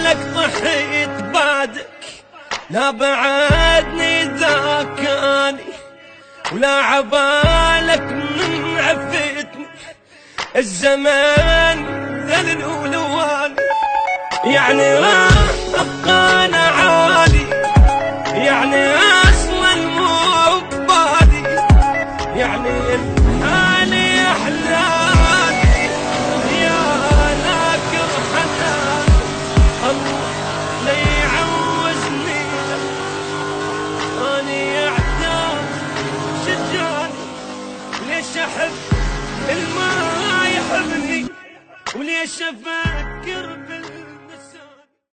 عبالك طحيت بعدك، لا بعدني ذاكاني، ولا عبالك من عفتني الزمان ذل ولواني. يعني راح ابقى انا عالي، يعني